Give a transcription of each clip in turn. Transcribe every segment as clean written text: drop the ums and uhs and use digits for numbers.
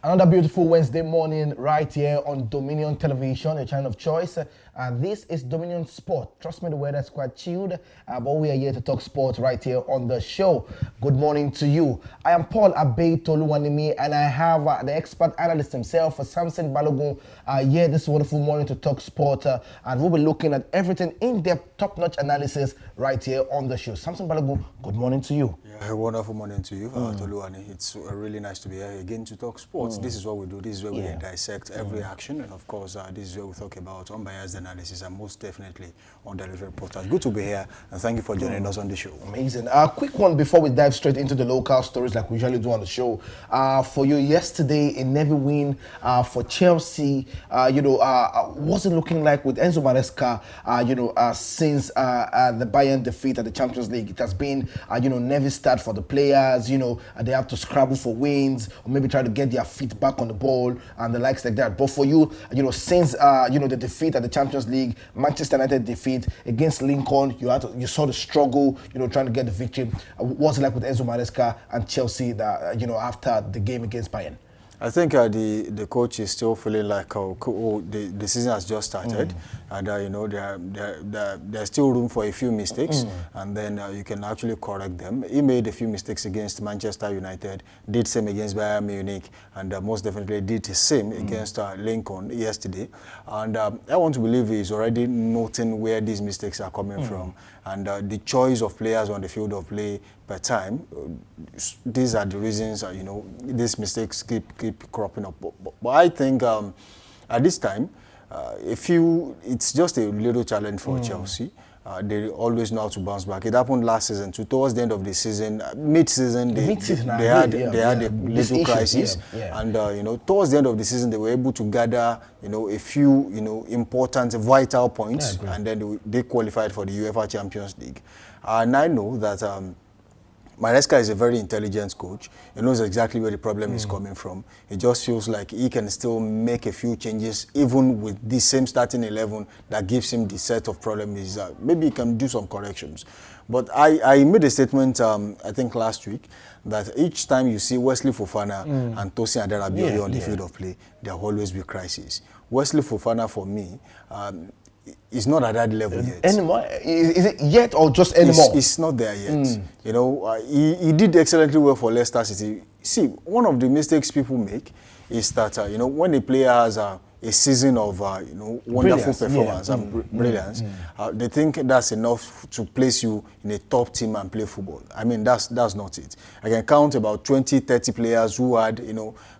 Another beautiful Wednesday morning right here on Dominion Television, a channel of choice. This is Dominion Sport. Trust me, the weather's quite chilled, but we are here to talk sport right here on the show. Good morning to you. I am Paul Abe Toluwanimi, and I have the expert analyst himself, Samson Balogun, here this wonderful morning to talk sport. And we'll be looking at everything in-depth, top-notch analysis right here on the show. Samson Balogun, good morning to you. Yeah, a wonderful morning to you, Toluwani. It's really nice to be here again to talk sports. This is what we do. This is where we dissect every action, and of course, this is where we talk about unbiased analysis and most definitely on-delivery reporters. Good to be here, and thank you for joining us on the show. Amazing. Quick one before we dive straight into the local stories like we usually do on the show. For you yesterday, a Navy win for Chelsea. What's it looking like with Enzo Maresca? Since the Bayern defeat at the Champions League, it has been Navy start for the players. They have to scramble for wins or maybe try to get their feet back on the ball and the likes like that. But for you, since the defeat at the Champions League, Manchester United defeat against Lincoln, you saw the struggle, trying to get the victory. What's it like with Enzo Maresca and Chelsea that after the game against Bayern? I think the coach is still feeling like the season has just started, and there's still room for a few mistakes, and then you can actually correct them. He made a few mistakes against Manchester United, did same against Bayern Munich, and most definitely did the same against Lincoln yesterday. And I want to believe he's already noting where these mistakes are coming from, and the choice of players on the field of play per time. These are the reasons these mistakes keep cropping up. But I think at this time, it's just a little challenge for Chelsea. They always know how to bounce back. It happened last season too. Towards the end of the season, mid-season, they had a little crisis, and towards the end of the season, they were able to gather a few important, vital points, and then they qualified for the UEFA Champions League. And I know that Maresca is a very intelligent coach. He knows exactly where the problem is coming from. It just feels like he can still make a few changes, even with the same starting 11 that gives him the set of problems. Maybe he can do some corrections. But I made a statement, I think last week, that each time you see Wesley Fofana and Tosin Adarabioyo on the field of play, there will always be crisis. Wesley Fofana, for me, is not at that level yet. Anymore? Is it yet or just anymore? It's not there yet. He did excellently well for Leicester City. See, one of the mistakes people make is that when a player has a season of wonderful performance and brilliance, they think that's enough to place you in a top team and play football. I mean, that's not it. I can count about 20, 30 players who had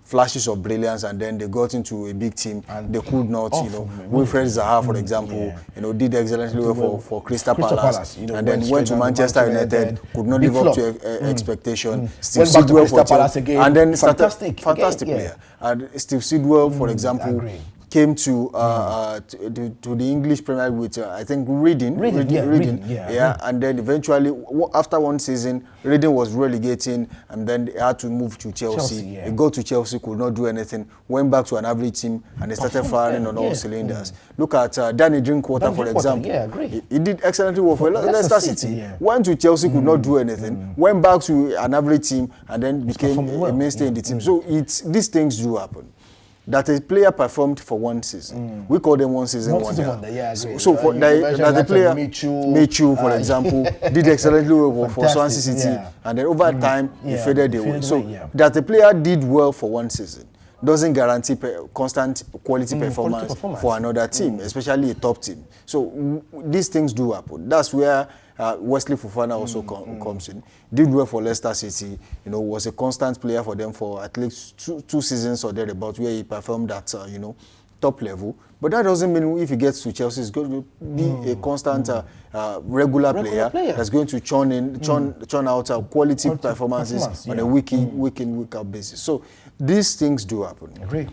flashes of brilliance, and then they got into a big team and they could not. Wilfred Zaha, for example, did excellently well for Crystal Palace, and then went to Manchester United, could not live up to expectation. Steve Sidwell for Chelsea again, and then fantastic player. And Steve Sidwell, for example, came to the English Premier League with I think Reading, and then eventually after one season, Reading was relegating, and then they had to move to Chelsea. He got to Chelsea, could not do anything, went back to an average team, and they started firing on all cylinders. Look at Danny Drinkwater, for example. He did excellently well for Leicester City. Went to Chelsea, could not do anything. Went back to an average team, and then became a mainstay in the team. So these things do happen. That a player performed for one season. We call them one season wonder. So for that the player, Michu, for example, did excellently well for Swansea City, and then over time he faded away. So that the player did well for one season doesn't guarantee constant quality performance for another team, especially a top team. So these things do happen. That's where Wesley Fofana also comes in. Did well for Leicester City. You know, was a constant player for them for at least two seasons or thereabouts, where he performed at you know, top level. But that doesn't mean if he gets to Chelsea, he's going to be a constant, regular player that's going to churn out quality performances on a week in, week out basis. So these things do happen. Agree.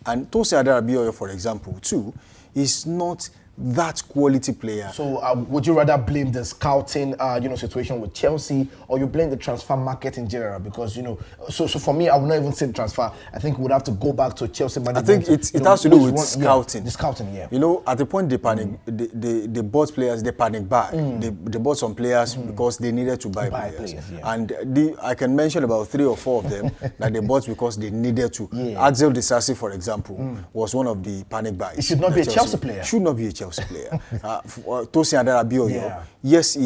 And Tosin Adarabioyo, for example, too, is not that quality player. So would you rather blame the scouting you know, situation with Chelsea, or you blame the transfer market in general? Because, you know, so for me, I would not even say the transfer. I think we would have to go back to Chelsea management. I think it has to do with scouting. Yeah, the scouting, yeah. You know, at the point they panic, they bought players, they panic back. They bought some players because they needed to buy players. Yeah. And I can mention about 3 or 4 of them that they bought because they needed to. Yeah. Axel Disasi, for example, was one of the panic buys. It should not be a Chelsea player. Should not be a Chelsea player. Tosin Adarabioyo, yes,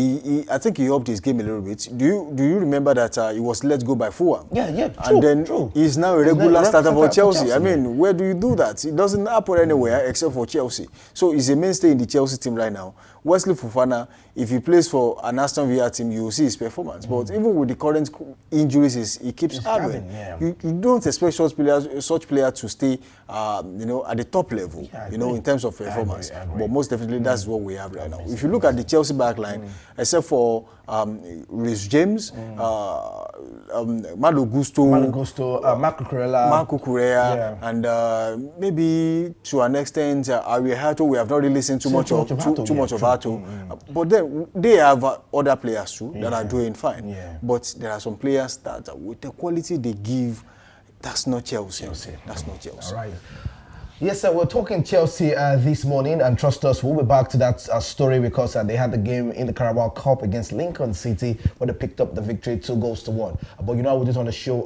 I think he upped his game a little bit. Do you remember that he was let go by Fulham? Yeah, true. And then he's now a regular starter for Chelsea. I mean, where do you do that? It doesn't happen anywhere except for Chelsea. So he's a mainstay in the Chelsea team right now. Wesley Fofana, if he plays for an Aston Villa team, you will see his performance. But even with the current injuries, he keeps having. You don't expect such players to stay, you know, at the top level, you know, in terms of performance. I agree. But most definitely, that's what we have right now. If you look at the Chelsea backline, except for Reece James, Malo Gusto, Marco Cucurella, and maybe to an extent, Ari Hato, we have not really seen too much of Hato. But then they have other players too that are doing fine. Yeah. But there are some players that, with the quality they give, that's not Chelsea. That's not Chelsea. All right. Yes, sir, we're talking Chelsea this morning, and trust us, we'll be back to that story because they had the game in the Carabao Cup against Lincoln City where they picked up the victory 2-1. But you know, we did on the show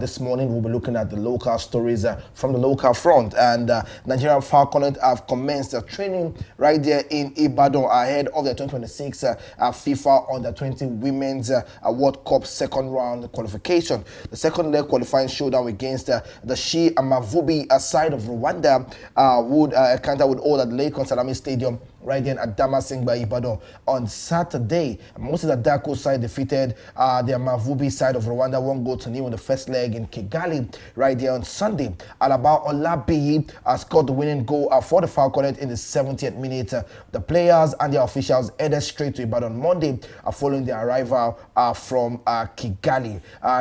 this morning, we'll be looking at the local stories from the local front. And Nigerian Falconet have commenced their training right there in Ibadan ahead of the 2026 FIFA Under-20 Women's World Cup second round qualification. The second leg qualifying showdown against the She Amavubi side of Rwanda would Kanta would hold at Lakon Salami Stadium right there at Damasingba, Ibadan on Saturday. Most of the Dako side defeated the Mavubi side of Rwanda 1-0 in the first leg in Kigali right there on Sunday. Alaba Olabiyi scored the winning goal for the Falconet in the 70th minute. The players and the officials headed straight to Ibadan Monday following their arrival from Kigali.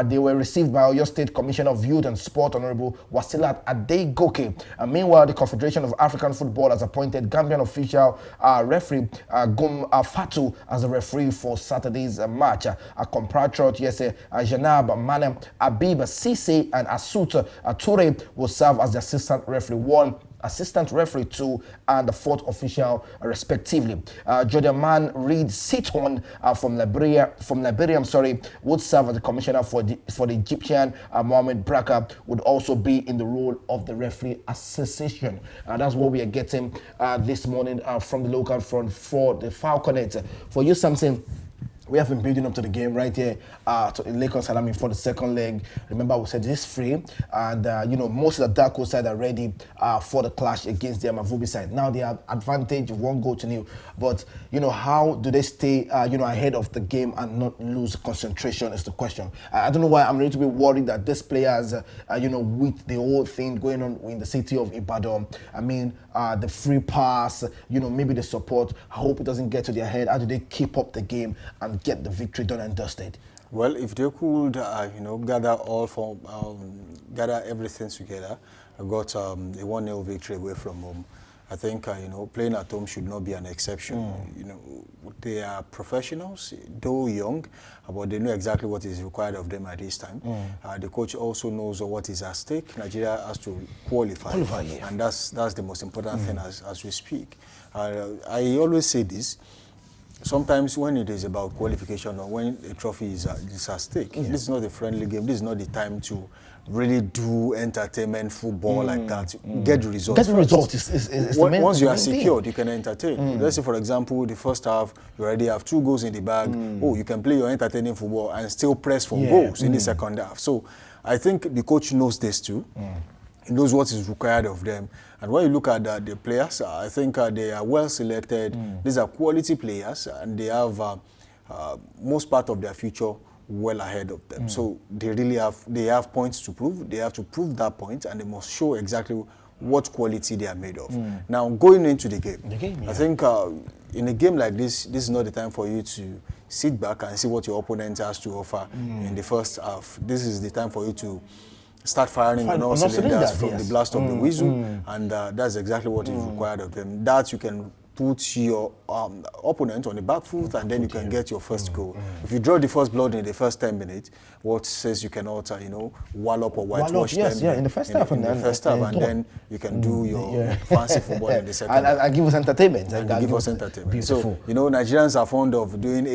They were received by Oyo State Commissioner of Youth and Sport, Honorable Wasilat Adegoke. Meanwhile, the Confederation of African Football has appointed Gambian official referee Gum Fatu as a referee for Saturday's match. A compatriot, Janab Manem Abib Sise and Asut Toure will serve as the assistant referee 1, assistant referee 2, and the 4th official respectively. Jordan Man Reed Siton from Liberia, would serve as the commissioner for the Egyptian. Mohamed Braka would also be in the role of the referee association. That's what we are getting this morning from the local front for the Falconet. For you, something. We have been building up to the game right here to Lakon Salami for the second leg. Remember, we said this free, and you know, most of the Dako side are ready for the clash against the Amavubi side. Now they have advantage of 1-0, but you know, how do they stay you know, ahead of the game and not lose concentration is the question. I don't know why I'm a little bit worried that these players, you know, with the whole thing going on in the city of Ibadan, I mean, the free pass, you know, maybe the support. I hope it doesn't get to their head. How do they keep up the game and get the victory done and dusted? Well, if they could, you know, gather everything together, I got a 1-0 victory away from home. I think, you know, playing at home should not be an exception. You know, they are professionals, though young, but they know exactly what is required of them at this time. The coach also knows what is at stake. Nigeria has to qualify yeah. And that's the most important thing as we speak. I always say this. Sometimes when it is about qualification or when a trophy is at stake, this is not a friendly game. This is not the time to really do entertainment football like that. Get the results. Get the result is the main, once you are secured, you can entertain. Let's say, for example, the first half, you already have 2 goals in the bag. Oh, you can play your entertaining football and still press for goals in the second half. So I think the coach knows this too. He knows what is required of them. And when you look at the players, I think they are well selected. These are quality players, and they have most part of their future well ahead of them. So they really have points to prove. They have to prove that point, and they must show exactly what quality they are made of. Now, going into the game, yeah. I think in a game like this is not the time for you to sit back and see what your opponent has to offer in the first half. This is the time for you to start firing on all cylinders from the blast of the whistle, and that's exactly what is required of them. That you can put your opponent on the back foot, and then you can get your first goal. If you draw the first blood in the first 10 minutes, what says you cannot, wallop or whitewash them in the first half, and then you can do your fancy football in the second half. And give us entertainment. And give us entertainment. Beautiful. So, Nigerians are fond of doing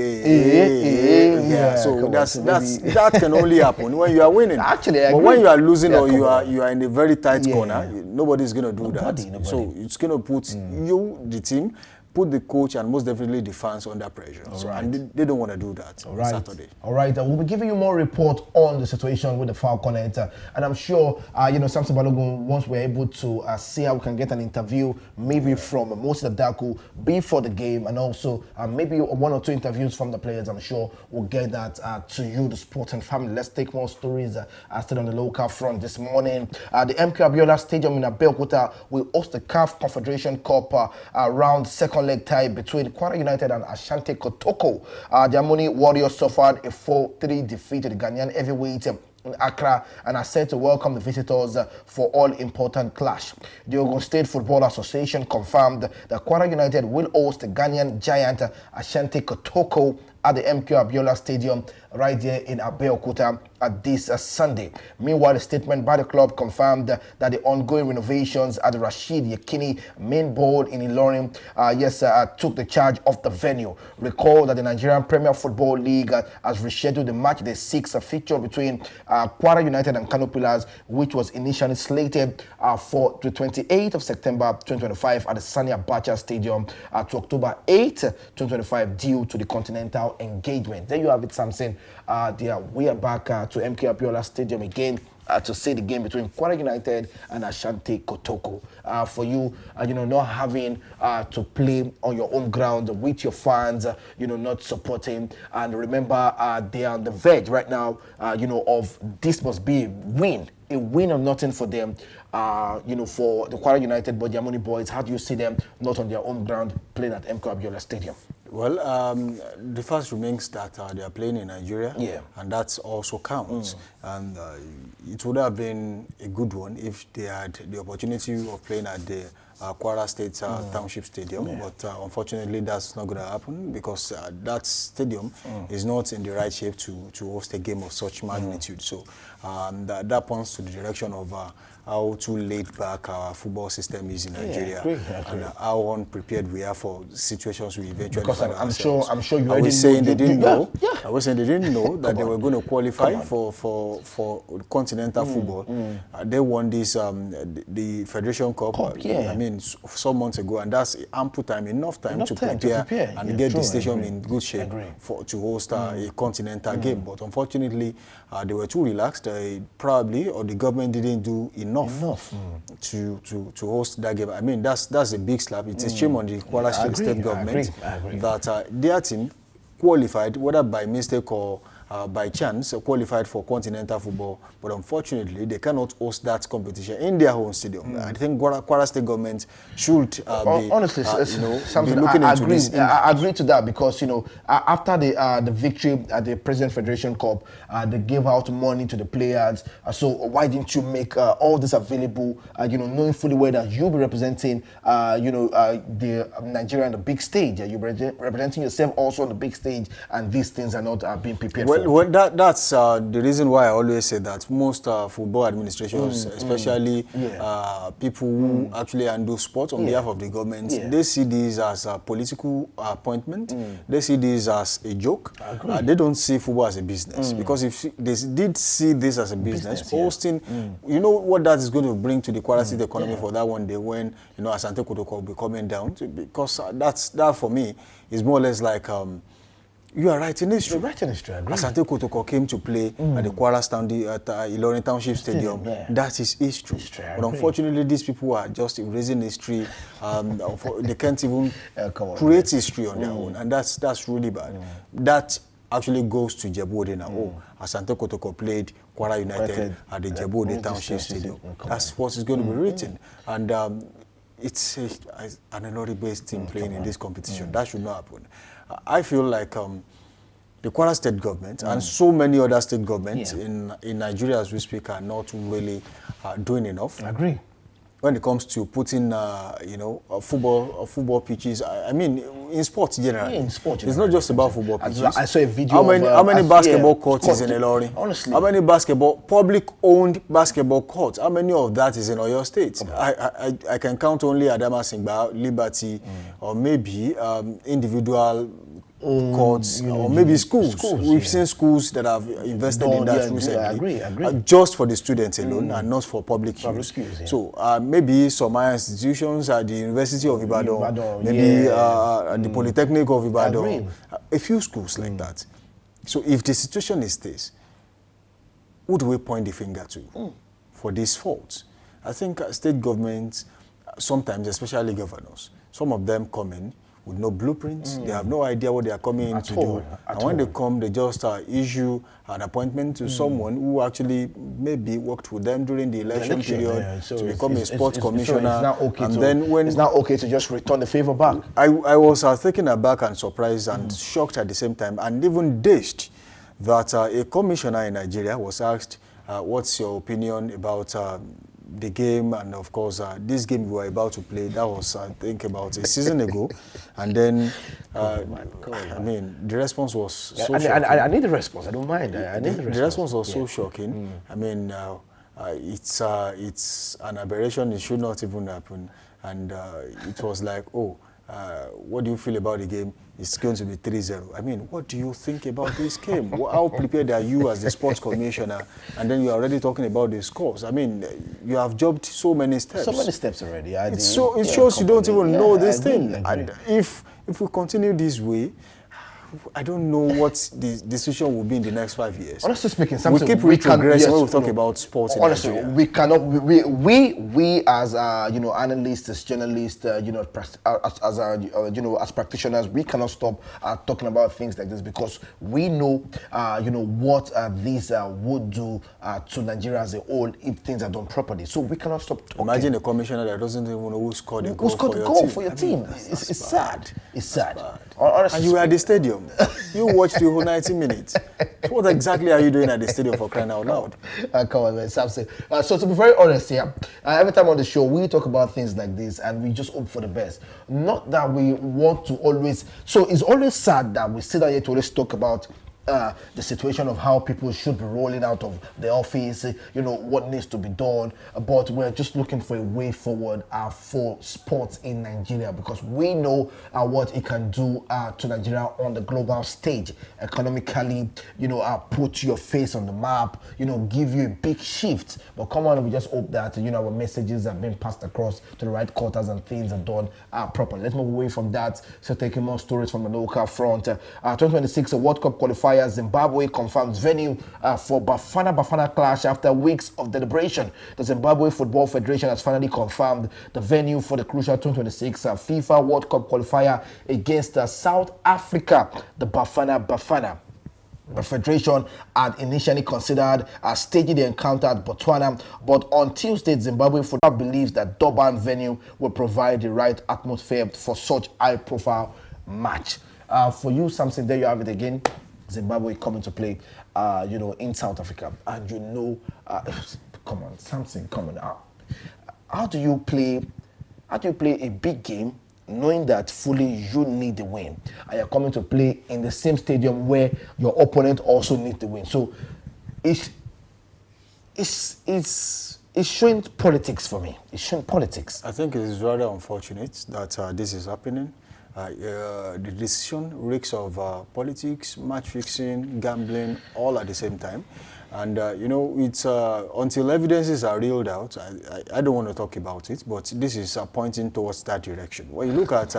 so that can only happen when you are winning. Actually, I but agree. when you are losing or you are in a very tight corner, nobody's going to do that. So it's going to put you, the team, put the coach and most definitely the fans under pressure. And they don't want to do that on Saturday. All right. We'll be giving you more report on the situation with the Falconet. And I'm sure, Samson Balogun, once we're able to see how we can get an interview, maybe from Moses Adaku before the game, and also maybe one or two interviews from the players, I'm sure we'll get that to you, the sport and family. Let's take more stories still on the local front this morning. The MK Abiola Stadium in Abeokuta will host the CAF Confederation Cup round second leg tie between Kwara United and Ashanti Kotoko. The Amoni Warriors suffered a 4-3 defeat to the Ghanaian heavyweight in Accra and are set to welcome the visitors for all important clash. The Ogun State Football Association confirmed that Kwara United will host the Ghanaian giant Ashanti Kotoko at the MK Abiola Stadium right there in Abeokuta this Sunday. Meanwhile, a statement by the club confirmed that the ongoing renovations at the Rashid Yekini main board in Ilorin took the charge of the venue. Recall that the Nigerian Premier Football League has rescheduled the match day 6 fixture between Kwara United and Kano Pillars, which was initially slated for the 28th of September 2025 at the Sani Abacha Stadium to October 8, 2025 due to the continental engagement. There you have it, Samson. We are back to MK Abiola Stadium again to see the game between Kwara United and Ashanti Kotoko. For you, not having to play on your own ground with your fans, not supporting. And remember, they are on the verge right now, of this must be a win or nothing for them, for the Kwara United, but the Amoni boys. How do you see them not on their own ground playing at MK Abiola Stadium? Well, the fact remains that they are playing in Nigeria, and that also counts. And it would have been a good one if they had the opportunity of playing at the Kwara State Township Stadium, but unfortunately that's not going to happen because that stadium is not in the right shape to host a game of such magnitude. So that points to the direction of how too laid back our football system is in Nigeria, and how unprepared we are for situations we eventually find ourselves. I'm sure you already saying they didn't know. I was saying they didn't know that they were going to qualify for continental football. They won this the Federation Cup. I mean, some months ago, and that's ample time, enough time to prepare and get the stadium in good shape to host a continental game. But unfortunately, they were too relaxed. Probably, or the government didn't do enough to host that game. I mean, that's a big slap. It's a shame on the Kwara State government that their team qualified, whether by mistake or by chance, qualified for continental football, but unfortunately they cannot host that competition in their own stadium. I think Kwara State government should be honestly, be looking into this. I agree to that because after the victory at the President Federation Cup, they gave out money to the players. So why didn't you make all this available? Knowing fully well that you'll be representing the Nigeria on the big stage. You're representing yourself also on the big stage, and these things are not being prepared for. Well, that's the reason why I always say that most football administrations, especially people who actually handle sports on behalf of the government, they see this as a political appointment. They see this as a joke. They don't see football as a business. Because if they did see this as a business hosting, you know what that is going to bring to the Kwara State economy for that one day when, Asante Kotoko will be coming down. Because that for me is more or less like You are writing history. You're writing history, I agree. Asante Kotoko came to play at the Kwara at Ilorin Township Stadium. Yeah. That is history. But unfortunately, these people are just erasing history. They can't even create history on their own, and that's really bad. That actually goes to Ijebu-Ode now. Asante Kotoko played Kwara United at the Ijebu-Ode Township Stadium. That's what is going to be written. And it's an Ilori-based team playing in this competition. That should not happen. I feel like the Kwara state government and so many other state governments in Nigeria as we speak are not really doing enough. I agree. When it comes to putting, football pitches, I mean, in sports generally. Yeah, in sports it's not just about football pitches. I saw a video how many basketball courts is in Ilori? Honestly. How many public-owned basketball courts? How many of that is in Oyo State? I can count only Adama Singba, Liberty, or maybe individual courts, or maybe schools. We've seen schools that have invested in that recently. I agree. Just for the students alone and not for public use. So maybe some higher institutions at the University of Ibadan, maybe at the Polytechnic of Ibadan, a few schools like that. So if the situation is this, who do we point the finger to for these faults? I think state governments, sometimes, especially governors, some of them come in with no blueprints. They have no idea what they are coming in to do. And when they come, they just issue an appointment to someone who actually maybe worked with them during the election period to become a sports commissioner. It's not okay to just return the favor back. I was taken aback and surprised and shocked at the same time, and even dazed that a commissioner in Nigeria was asked, what's your opinion about the game, and of course this game we were about to play, that was I think about a season ago, and then I mean the response was so shocking. I need the response. I don't mind. I need the response. The response was so shocking. I mean it's an aberration. It should not even happen. And it was like, what do you feel about the game? It's going to be 3-0. I mean, what do you think about this game? How prepared are you as the sports commissioner? And then you're already talking about the scores. I mean, you have jumped so many steps. So many steps already. It shows you don't even know this thing. And if we continue this way, I don't know what the decision will be in the next 5 years. Honestly speaking, we keep retrogressing when we talk about sports in honestly, Nigeria. we cannot. We as analysts, as journalists, as practitioners, we cannot stop talking about things like this, because we know, what these would do to Nigeria as a whole if things are done properly. So we cannot stop talking. Imagine a commissioner that doesn't even know who scored the goal for your team. It's sad. It's sad. And you were at the stadium. You watched the whole 90 minutes. So what exactly are you doing at the stadium, for crying out loud? Come on, man. So to be very honest here, every time on the show, we talk about things like this and we just hope for the best. Not that we want to always... So it's always sad that we sit down here to always talk about the situation of how people should be rolling out of the office, what needs to be done. But we're just looking for a way forward for sports in Nigeria, because we know what it can do to Nigeria on the global stage, economically, put your face on the map, give you a big shift. But come on, we just hope that, our messages have been passed across to the right quarters and things are done properly. Let's move away from that. So taking more stories from the local front. 2026 World Cup qualifier, Zimbabwe confirms venue for Bafana clash after weeks of deliberation. The Zimbabwe Football Federation has finally confirmed the venue for the crucial 2026 FIFA World Cup qualifier against South Africa, the Bafana. The Federation had initially considered staging the encounter at Botswana, but on Tuesday, Zimbabwe Football believes that Durban venue will provide the right atmosphere for such high-profile match. For you, Samson, there you have it again. Zimbabwe coming to play, in South Africa, and come on, Samson, come on. How do you play a big game knowing that fully you need the win, and you're coming to play in the same stadium where your opponent also needs the win? So it's showing politics for me. It's showing politics. I think it is rather unfortunate that this is happening. The decision reeks of politics, match fixing, gambling, all at the same time. And, it's until evidences are reeled out, I don't want to talk about it, but this is pointing towards that direction. When you look at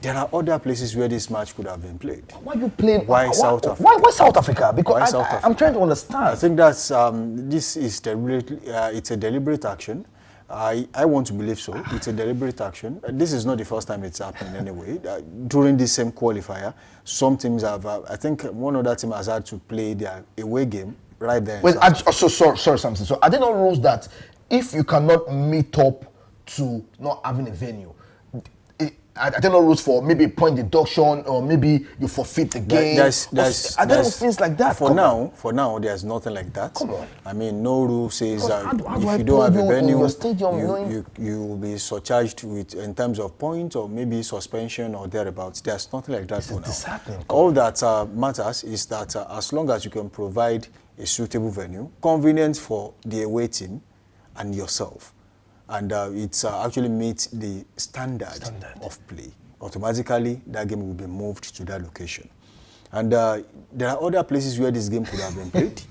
there are other places where this match could have been played. Why you playing? Why South Africa? Why South Africa? Because South Africa? I'm trying to understand. I think that's this is deliberately. It's a deliberate action. I want to believe so. It's a deliberate action. This is not the first time it's happened anyway. During this same qualifier, some teams have. I think one other team has had to play their away game right there. Wait, sorry, Samson. So are there no rules that if you cannot meet up to not having a venue? I don't know rules for maybe point deduction or maybe you forfeit the game. I don't know things like that. For now, there's nothing like that. Come on. I mean, no rule says that if you don't have a venue, you will be surcharged with in terms of points or maybe suspension or thereabouts. There's nothing like that for now. All that matters is that as long as you can provide a suitable venue, convenient for the away team and yourself, and it actually meets the standard of play, automatically that game will be moved to that location. And there are other places where this game could have been played.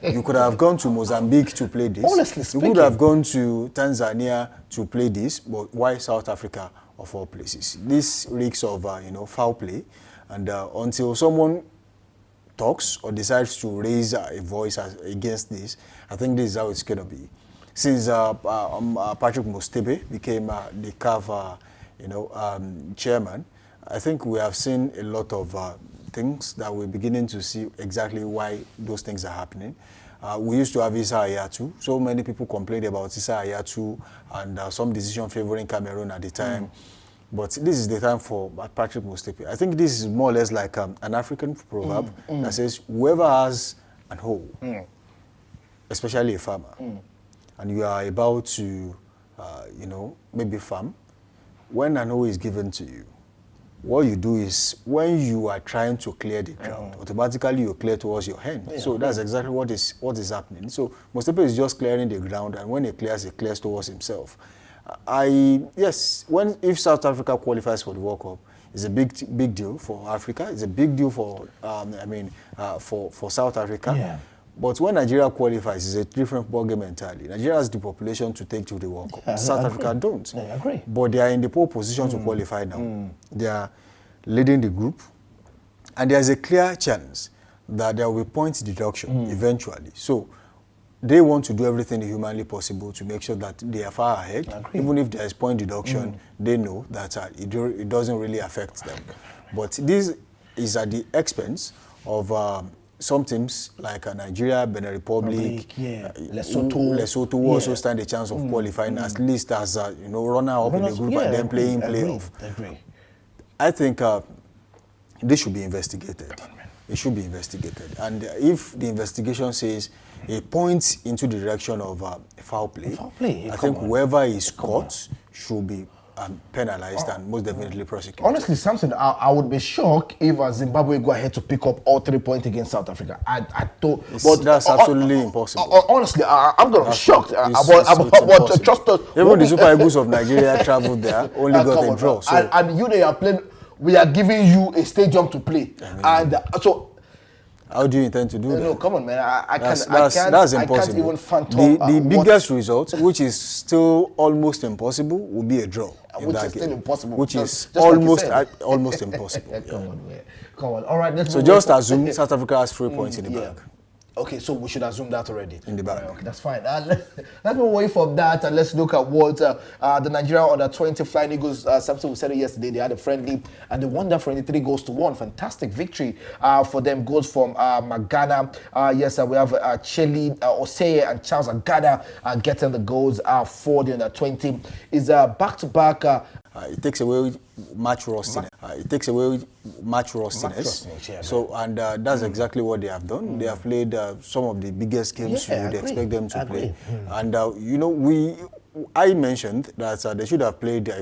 You could have gone to Mozambique to play this. Honestly speaking. You could have gone to Tanzania to play this, but why South Africa of all places? This reeks of foul play, and until someone talks or decides to raise a voice against this, I think this is how it's going to be. Since Patrick Motsepe became the CAF, chairman, I think we have seen a lot of things that we're beginning to see exactly why those things are happening. We used to have Issa Hayatou. So many people complained about Issa Hayatou and some decision favoring Cameroon at the time. But this is the time for Patrick Motsepe. I think this is more or less like an African proverb that says whoever has an hoe, especially a farmer, and you are about to, maybe farm, when an hoe is given to you, what you do is, when you are trying to clear the ground, automatically you clear towards your hand. Yeah. So that's exactly what is happening. So Motsepe is just clearing the ground, and when he clears towards himself. If South Africa qualifies for the World Cup, it's a big deal for Africa. It's a big deal for for South Africa. Yeah. But when Nigeria qualifies, it's a different ballgame entirely. Nigeria has the population to take to the World Cup. South Africa don't. I agree. But they are in the pole position to qualify now. They are leading the group. And there's a clear chance that there will be points deduction eventually. So they want to do everything humanly possible to make sure that they are far ahead. Even if there is point deduction, they know that it doesn't really affect them. But this is at the expense of some teams like Nigeria, Benin Republic, Lesotho who also stand a chance of qualifying at least as runner-up in the group and then playing playoff. I think this should be investigated. It should be investigated. And if the investigation says it points into the direction of foul play, I think whoever is caught should be penalized and most definitely prosecuted. Honestly, Samson, I would be shocked if Zimbabwe go ahead to pick up all 3 points against South Africa. I thought, but that's absolutely impossible. Honestly, I'm going to be shocked. But trust us. Even the Super Eagles of Nigeria traveled there, only got a draw. So. And they are playing. We are giving you a stadium to play, and so. How do you intend to do that? No, come on, man. That's impossible. I can't even fathom the biggest result, which is still almost impossible, will be a draw. Which is still impossible. Which is almost impossible. Come on, man. Come on. All right. So just assume South Africa has 3 points in the bag. Okay, so we should assume that already. In the bag. Right, okay, that's fine. Let me wait for that and let's look at what the Nigeria under-20 Flying Eagles, something we said it yesterday, they had a friendly and they won that friendly 3-1. Fantastic victory for them. Goals from Magana. Yes, we have Cheli Oseye and Charles Agada getting the goals for the under-20. Is back-to-back. It takes away match rustiness. Yeah, so, and that's exactly what they have done. They have played some of the biggest games you would expect them to play. And I mentioned that they should have played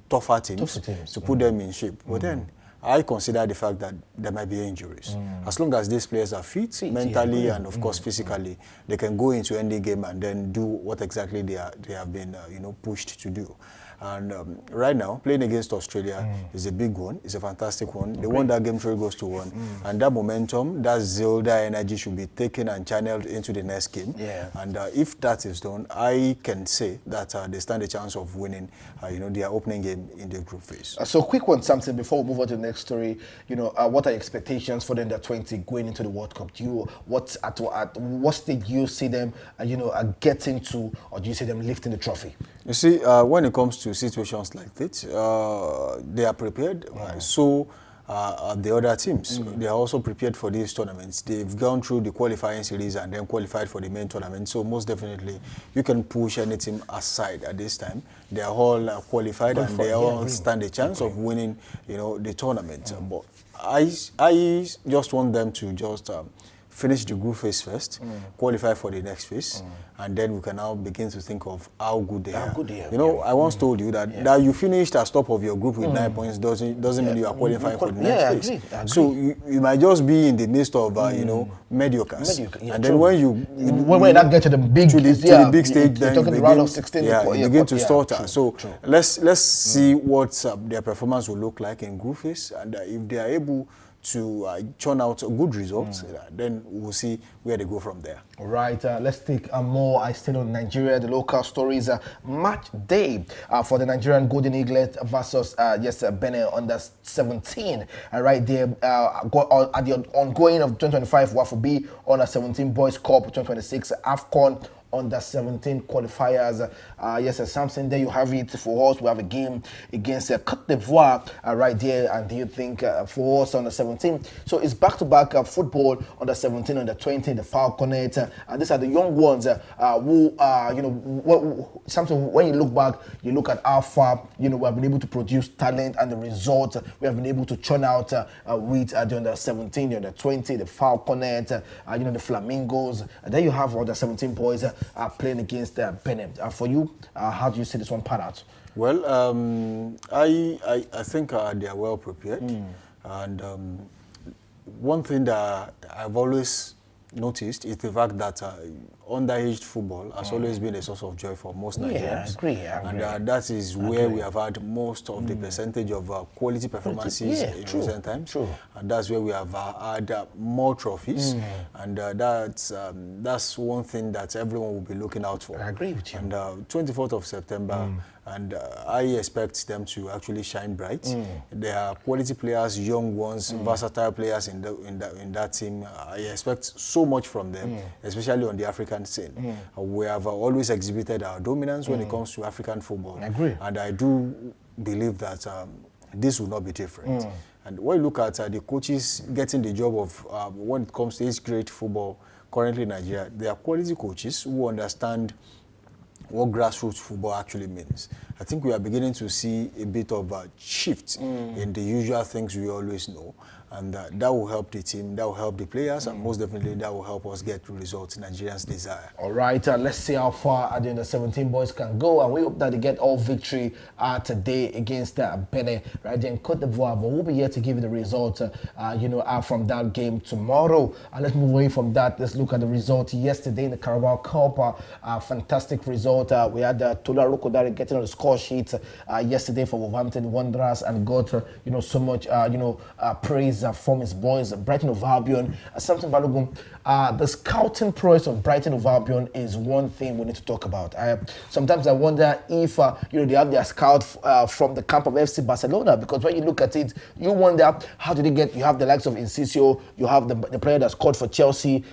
tougher teams to put them in shape. But then I consider the fact that there might be injuries. As long as these players are fit mentally and of course physically, they can go into any game and then do what exactly they have been pushed to do. And right now, playing against Australia is a big one. It's a fantastic one. They won that game 3 goals to 1. And that momentum, that zeal, that energy should be taken and channeled into the next game. Yeah. And if that is done, I can say that they stand a chance of winning, their opening game in the group phase. So quick one, something before we move on to the next story. What are your expectations for the under-20 going into the World Cup? At what stage do you see them, getting to, or do you see them lifting the trophy? You see, when it comes to situations like this, they are prepared. So the other teams, they are also prepared for these tournaments. They've gone through the qualifying series and then qualified for the main tournament. So most definitely, you can push any team aside at this time. They are all qualified and they all stand a chance of winning, the tournament. But I just want them to just finish the group phase first, qualify for the next phase, and then we can now begin to think of how good they are. I once told you that you finished at top of your group with 9 points doesn't mean you are qualifying for the next phase. I agree. So you might just be in the midst of mediocres, and then when you get to the big stage, then you begin, round of 16, you begin to stutter. So let's see what their performance will look like in group phase, and if they are able to churn out good results, then we'll see where they go from there. All right, let's take more. I stayed on Nigeria, the local stories. Match day for the Nigerian Golden Eaglet versus Benin under 17. Right there, at the ongoing of 2025 WAFU B under 17 Boys Cup 2026 AFCON under 17 qualifiers. Samson, there you have it for us. We have a game against Côte d'Ivoire right there. And do you think for us under 17? So it's back-to-back football under 17, under 20, the Falconet. And these are the young ones who, something when you look back, you look at how far, we have been able to produce talent and the results we have been able to churn out with the under 17, the under 20, the Falconet, the Flamingos. And then you have under 17 boys playing against Benin. For you, how do you see this one pan out? Well, I think they are well prepared. And one thing that I've always noticed is the fact that underage football has always been a source of joy for most Nigerians. I agree. And that is where we have had most of the percentage of quality performances in recent times. And that's where we have had more trophies. And that's one thing that everyone will be looking out for. I agree with you. And 24th of September, and I expect them to actually shine bright. There are quality players, young ones, versatile players in that team. I expect so much from them, especially on the African scene. We have always exhibited our dominance when it comes to African football. I agree. And I do believe that this will not be different. And when you look at the coaches getting the job of when it comes to age grade football currently in Nigeria, they are quality coaches who understand what grassroots football actually means. I think we are beginning to see a bit of a shift in the usual things we always know. And that will help the team, that will help the players, and most definitely that will help us get the results Nigerians desire. All right, let's see how far the under 17 boys can go, and we hope that they get all victory today against Benin, right there in Côte d'Ivoire. But we'll be here to give you the results, from that game tomorrow. And let's move away from that. Let's look at the result yesterday in the Carabao Cup. Fantastic result. We had Tola Rokodare getting on the score sheet yesterday for Wolverhampton Wanderers and got so much praise from his boys, Brighton of Albion. Something Balogun, the scouting process of Brighton of Albion is one thing we need to talk about. Sometimes I wonder if they have their scout from the camp of FC Barcelona, because when you look at it, you wonder how did they get. You have the likes of Incisio, you have the player that scored for Chelsea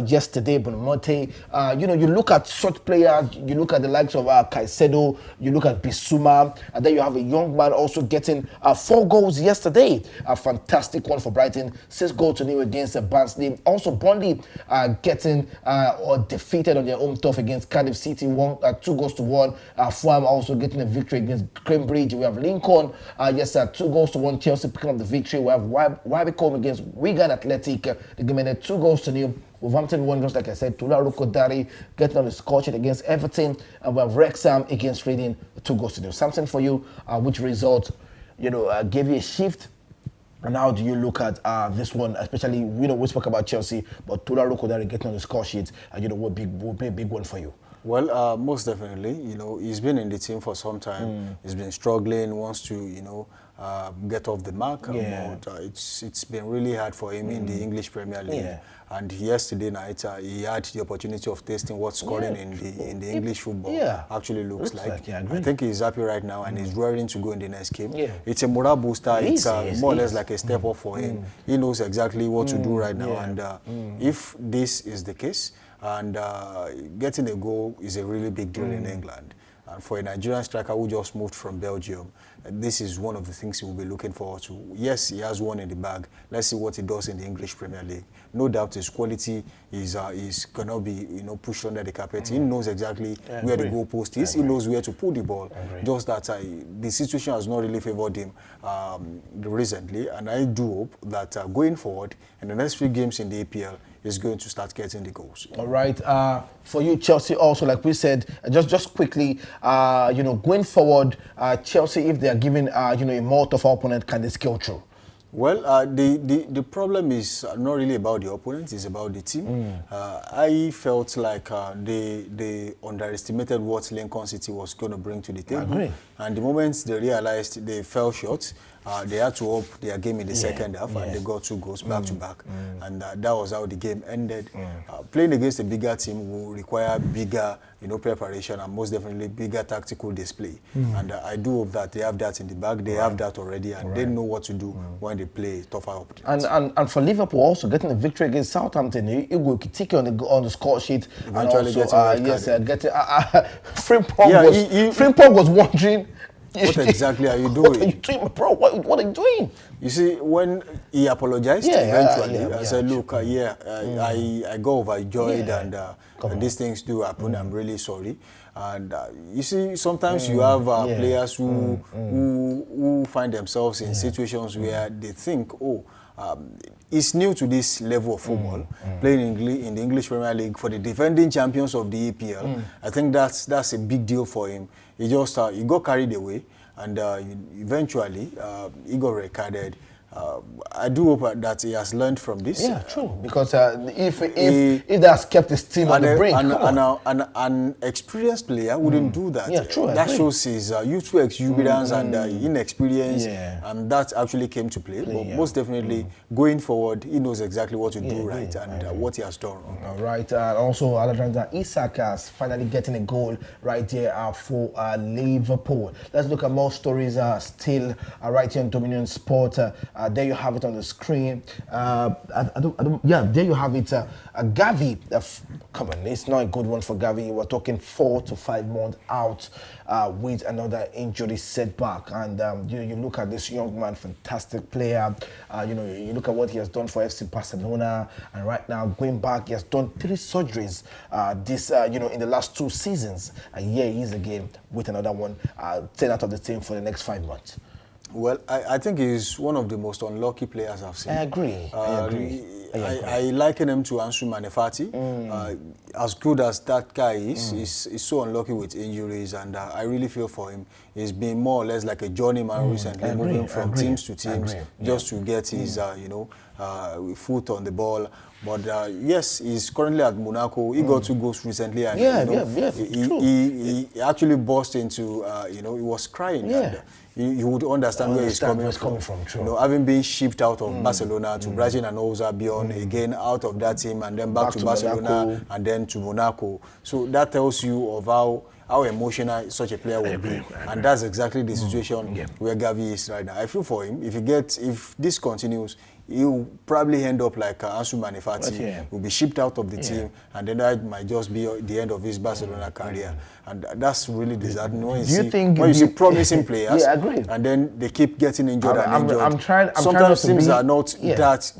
yesterday, Bonamonte. You look at such players. You look at the likes of Caicedo. You look at Bissouma, and then you have a young man also getting 4 goals yesterday. A fantastic one for Brighton, 6-0 against Barnsley. Also, Burnley getting or defeated on their home turf against Cardiff City, 2-1. Fulham also getting a victory against Cambridge. We have Lincoln, 2-1. Chelsea picking up the victory. We have Wybicombe against Wigan Athletic. The game ended 2-0. Wolverhampton Wanderers, like I said, Tola Rokodare getting on the score sheet against Everton, and we have Wrexham against Reading, 2-0. Something for you, which result, gave you a shift. And how do you look at this one, especially, we spoke about Chelsea, but Tola Rokodare getting on the score sheet, will be a big one for you? Well, most definitely. You know, he's been in the team for some time. He's been struggling, wants to, you know, get off the mark. Yeah. But it's been really hard for him in the English Premier League. Yeah. And yesterday night, he had the opportunity of tasting what scoring in the English football actually looks like. Yeah, I think he's happy right now, and he's raring to go in the next game. Yeah. It's a morale booster. It's more or less is. like a step up for him. He knows exactly what to do right now, and if this is the case, and getting a goal is a really big deal in England. And for a Nigerian striker who just moved from Belgium, this is one of the things he will be looking forward to. Yes, he has one in the bag. Let's see what he does in the English Premier League. No doubt his quality is cannot be, you know, pushed under the carpet. He knows exactly where the goalpost is. He knows where to put the ball. Just that the situation has not really favored him recently, and I do hope that going forward in the next few games in the EPL, is going to start getting the goals. All right. For you, Chelsea, also, like we said, just quickly, you know, going forward, Chelsea, if they are given, you know, a more tough opponent, can they scale through? Well, the problem is not really about the opponent, it's about the team. I felt like they underestimated what Lincoln City was going to bring to the table. I agree. And the moment they realized they fell short, they had to up their game in the second half, and they got 2 goals back to back. And that was how the game ended. Playing against a bigger team will require bigger, you know, preparation and most definitely bigger tactical display. And I do hope that they have that in the bag. They have that already, and they know what to do when they play tougher opponents. And for Liverpool also getting a victory against Southampton, it will take you on the score sheet. Eventually and also, getting Frimpong was wondering. What exactly are you doing? What are you doing, bro? What are you doing? You see, when he apologized eventually, I said, look, I got overjoyed, and these things do happen. I'm really sorry. And you see, sometimes you have players who find themselves in situations where they think, oh, he's new to this level of football, playing in the English Premier League for the defending champions of the EPL. I think that's a big deal for him. He just he got carried away, and eventually he got red-carded. I do hope that he has learned from this. Yeah, true. Because if they has kept his team on the brink, an experienced player wouldn't do that. Yeah, true. That shows his youthful exuberance and inexperience, and that actually came to play. But most definitely, going forward, he knows exactly what to do right and what he has done wrong. All right. Also, Alexander Isak has finally getting a goal right there for Liverpool. Let's look at more stories still right here on Dominion Sport. There you have it on the screen. There you have it. Gavi, come on, it's not a good one for Gavi. We're talking 4 to 5 months out with another injury setback. And you look at this young man, fantastic player. You know, you look at what he has done for FC Barcelona, and right now going back, he has done 3 surgeries. You know, in the last 2 seasons, and here he is again with another one. 10 out of the team for the next 5 months. Well, I think he's one of the most unlucky players I've seen. I agree. I liken him to Ansu Manefati. As good as that guy is, he's so unlucky with injuries, and I really feel for him. He's been more or less like a journeyman recently, moving from teams to teams just to get his, you know, foot on the ball. But yes, he's currently at Monaco. He got 2 goals recently, and he actually burst into, you know, he was crying. And, you would understand where he's coming from. True. You know, having been shipped out of Barcelona to Brighton and Hove Albion, again out of that team, and then back to Barcelona, Monaco. And then to Monaco. So that tells you of how emotional such a player will be, and that's exactly the situation where Gavi is right now. I feel for him. If this continues, he'll probably end up like Ansu Manefati. He'll be shipped out of the team, and then that might just be the end of his Barcelona career. And that's really disheartening. When you see promising players, and then they keep getting injured and injured. Sometimes teams are not that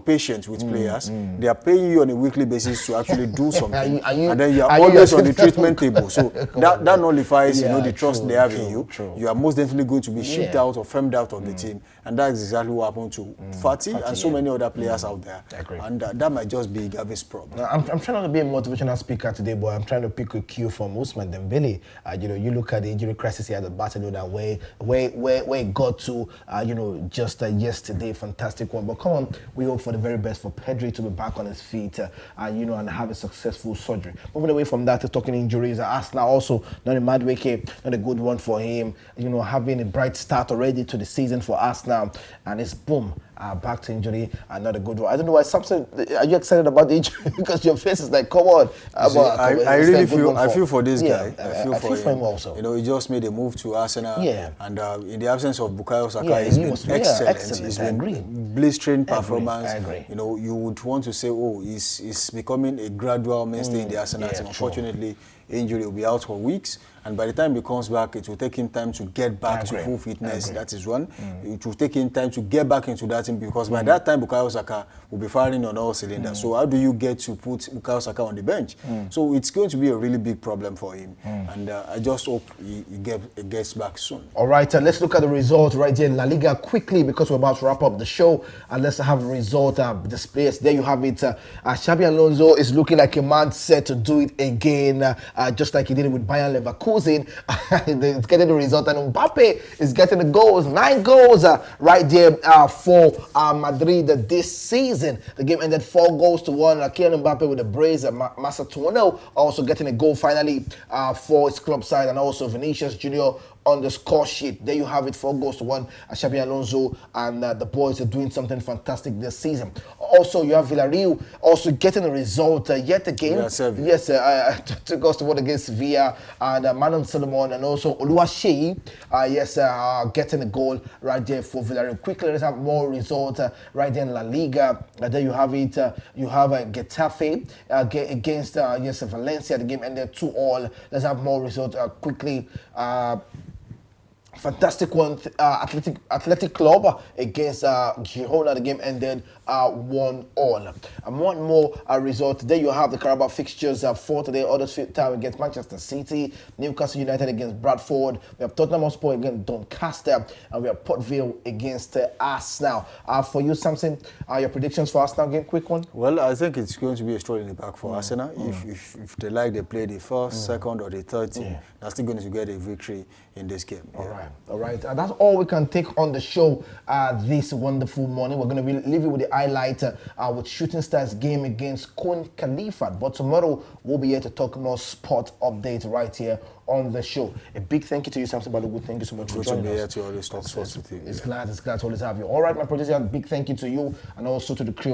patient with players. They are paying you on a weekly basis to actually do something, and then you are always on the treatment table. So that nullifies the trust they have in you. You are most definitely going to be shipped out or firmed out of the team, and that's exactly what happened to Fati. and so many other players out there. I agree. And that might just be Gavi's problem. I'm trying not to be a motivational speaker today, but I'm trying to pick a cue from Ousmane Dembele. You look at the injury crisis here at the Barcelona, where it got to, just yesterday, fantastic one. But come on, we hope for the very best for Pedri to be back on his feet, and have a successful surgery. Moving away from that, talking injuries, Arsenal also not a mad week, not a good one for him. Having a bright start already to the season for Arsenal, and it's boom. Back to injury, and not a good one. I don't know why. Something. Are you excited about the injury? Because your face is like, come on. I really feel for this guy. I feel for him also. He just made a move to Arsenal. Yeah. And in the absence of Bukayo Saka, he's been excellent. He's been blistering performance. I agree. You would want to say, he's becoming a gradual mainstay in the Arsenal team. Unfortunately, injury will be out for weeks. And by the time he comes back, it will take him time to get back to full fitness. That is one. It will take him time to get back into that team, because by that time, Bukayo Saka will be firing on all cylinders. So how do you get to put Bukayo Saka on the bench? So it's going to be a really big problem for him. And I just hope he gets back soon. All right, let's look at the result right here in La Liga quickly, because we're about to wrap up the show. And let's have the result displays. There you have it. Xabi Alonso is looking like a man set to do it again, just like he did it with Bayern Leverkusen. It's getting the result, and Mbappe is getting the goals, 9 goals right there for Madrid this season. The game ended 4-1. Kylian Mbappe with a brace. Macedonia also getting a goal finally for his club side, and also Vinicius Junior on the score sheet. There you have it, 4-1. Xabi Alonso and the boys are doing something fantastic this season. Also, you have Villarreal also getting a result yet again. Yes, 2-1 against Sevilla, and Manon Solomon and also Oluwaseyi, getting a goal right there for Villarreal. Quickly, let's have more results right there in La Liga. There you have it. You have Getafe against Valencia. The game ended 2-2. Let's have more results quickly. Fantastic one, Athletic Club against Girona. The game ended 1-1. And one more result. There you have the Carabao fixtures for today. Huddersfield Town against Manchester City, Newcastle United against Bradford. We have Tottenham Hotspur against Doncaster, and we have Port Vale against Arsenal. For you, Samson, your predictions for Arsenal game? Quick one. Well, I think it's going to be a stroll in the back for Arsenal. If they like, they play the first, second, or the third team. They're still going to get a victory in this game. All right. That's all we can take on the show this wonderful morning. We're going to leave you with the highlight with Shooting Stars game against Khon Khalifa. But tomorrow we'll be here to talk more sport updates right here on the show. A big thank you to you, Samson Balogun. Thank you so much for joining us. Good to be here to always talk sports with you. It's glad to always have you. All right, my producer, a big thank you to you and also to the crew.